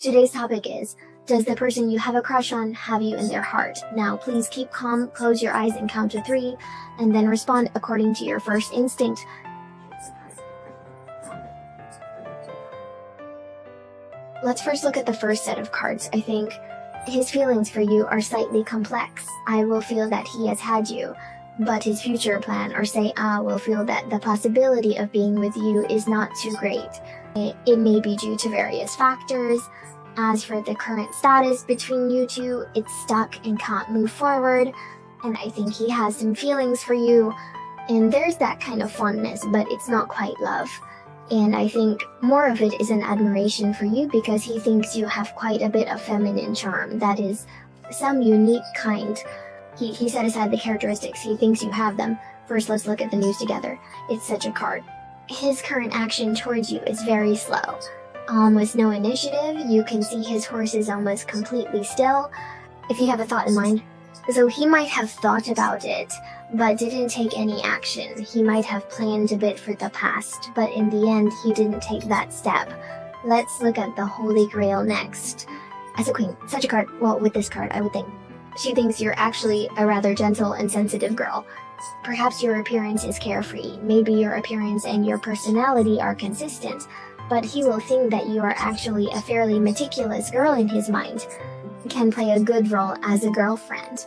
Today's topic is, does the person you have a crush on have you in their heart? Now, please keep calm, close your eyes and count to 3, and then respond according to your first instinct. Let's first look at the first set of cards. I think his feelings for you are slightly complex. I will feel that he has had you, but his future plan, or say I will feel that the possibility of being with you is not too great. It may be due to various factors. As for the current status between you two, it's stuck and can't move forward, and I think he has some feelings for you, and there's that kind of fondness, but it's not quite love. And I think more of it is an admiration for you because he thinks you have quite a bit of feminine charm, that is, some unique kind. He set aside the characteristics, he thinks you have them. First, let's look at the news together. It's such a card. His current action towards you is very slow. Almost no initiative. You can see his horse is almost completely still. If you have a thought in mind. So he might have thought about it, but didn't take any action. He might have planned a bit for the past, but in the end, he didn't take that step. Let's look at the Holy Grail next. As a queen, such a card, well, with this card, I would think. She thinks you're actually a rather gentle and sensitive girl. Perhaps your appearance is carefree. Maybe your appearance and your personality are consistent, but he will think that you are actually a fairly meticulous girl in his mind. Can play a good role as a girlfriend.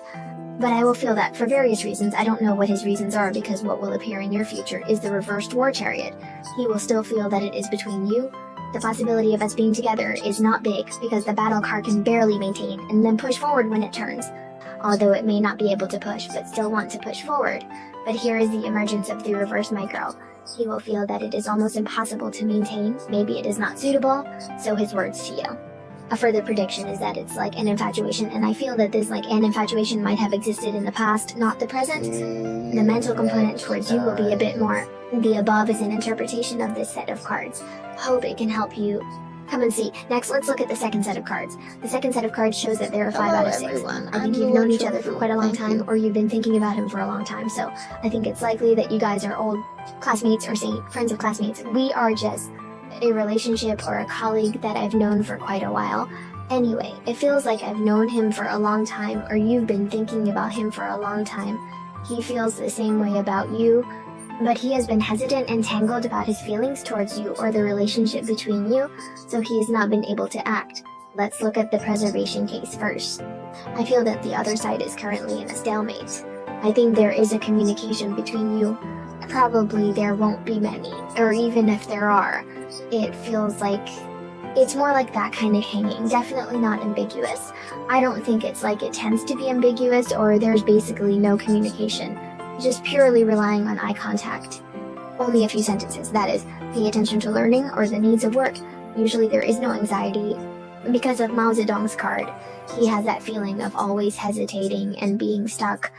But I will feel that for various reasons, I don't know what his reasons are, because what will appear in your future is the reversed war chariot. He will still feel that it is between you. The possibility of us being together is not big, because the battle car can barely maintain and then push forward when it turns. Although it may not be able to push, but still want to push forward. But here is the emergence of the reverse, my girl. He will feel that it is almost impossible to maintain, maybe it is not suitable, so his words to you. A further prediction is that it's like an infatuation, and I feel that this like an infatuation might have existed in the past, not the present. The mental component towards you will be a bit more. The above is an interpretation of this set of cards. Hope it can help you come and see. Next, let's look at the second set of cards. The second set of cards shows that there are 5 out of 6. I think you've known each other for quite a long time, or you've been thinking about him for a long time, so I think it's likely that you guys are old classmates, or say friends of classmates. We are just a relationship or a colleague that I've known for quite a while. Anyway, it feels like I've known him for a long time, or you've been thinking about him for a long time. He feels the same way about you, but he has been hesitant and tangled about his feelings towards you or the relationship between you, so he has not been able to act. Let's look at the preservation case first. I feel that the other side is currently in a stalemate. I think there is a communication between you. Probably there won't be many, or even if there are, it feels like it's more like that kind of hanging, definitely not ambiguous. I don't think it's like it tends to be ambiguous or there's basically no communication, just purely relying on eye contact. Only a few sentences, that is, pay attention to learning or the needs of work. Usually there is no anxiety. Because of Mao Zedong's card, he has that feeling of always hesitating and being stuck.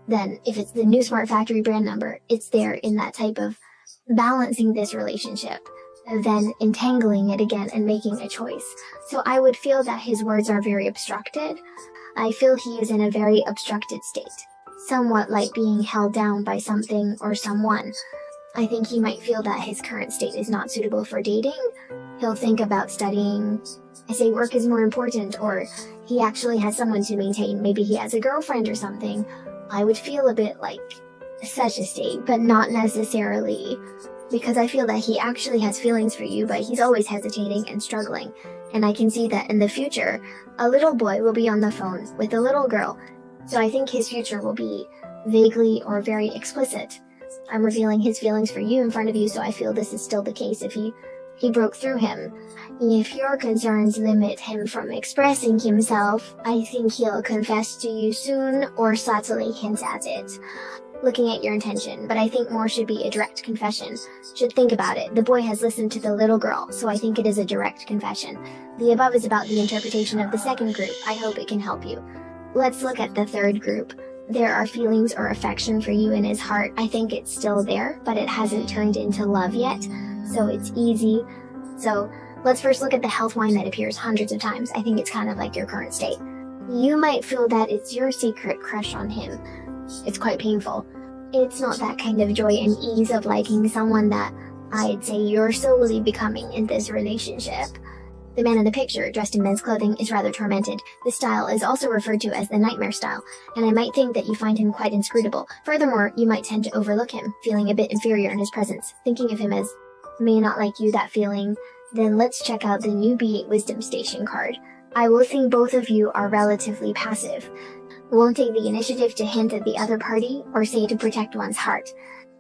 Then, if it's the new Smart Factory brand number, it's there in that type of balancing this relationship, then entangling it again and making a choice. So I would feel that his words are very obstructed. I feel he is in a very obstructed state, somewhat like being held down by something or someone. I think he might feel that his current state is not suitable for dating. He'll think about studying. I say work is more important, or he actually has someone to maintain. Maybe he has a girlfriend or something. I would feel a bit like such a state, but not necessarily, because I feel that he actually has feelings for you, but he's always hesitating and struggling. And I can see that in the future, a little boy will be on the phone with a little girl. So I think his future will be vaguely or very explicit. I'm revealing his feelings for you in front of you, so I feel this is still the case if he broke through him. If your concerns limit him from expressing himself, I think he'll confess to you soon or subtly hint at it. Looking at your intention, but I think more should be a direct confession. Should think about it. The boy has listened to the little girl, so I think it is a direct confession. The above is about the interpretation of the second group. I hope it can help you. Let's look at the third group. There are feelings or affection for you in his heart. I think it's still there, but it hasn't turned into love yet, so it's easy. So let's first look at the health wine that appears hundreds of times. I think it's kind of like your current state. You might feel that it's your secret crush on him. It's quite painful. It's not that kind of joy and ease of liking someone that I'd say you're slowly becoming in this relationship. The man in the picture, dressed in men's clothing, is rather tormented. This style is also referred to as the nightmare style, and I might think that you find him quite inscrutable. Furthermore, you might tend to overlook him, feeling a bit inferior in his presence, thinking of him as may not like you. That feeling. Then let's check out the new B8 Wisdom Station card. I will think both of you are relatively passive. Won't take the initiative to hint at the other party or say to protect one's heart.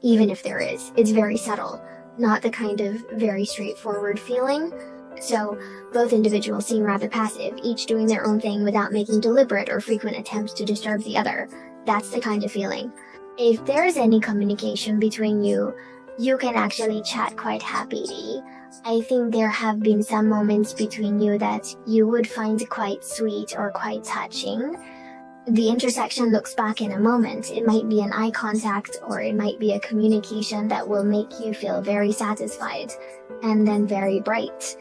Even if there is, it's very subtle, not the kind of very straightforward feeling. So, both individuals seem rather passive, each doing their own thing without making deliberate or frequent attempts to disturb the other. That's the kind of feeling. If there's any communication between you, you can actually chat quite happily. I think there have been some moments between you that you would find quite sweet or quite touching. The intersection looks back in a moment. It might be an eye contact, or it might be a communication that will make you feel very satisfied, and then very bright.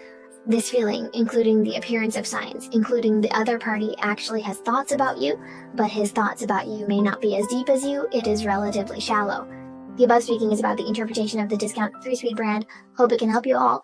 This feeling, including the appearance of signs, including the other party actually has thoughts about you, but his thoughts about you may not be as deep as you. It is relatively shallow. The above speaking is about the interpretation of the discount 3-speed brand. Hope it can help you all.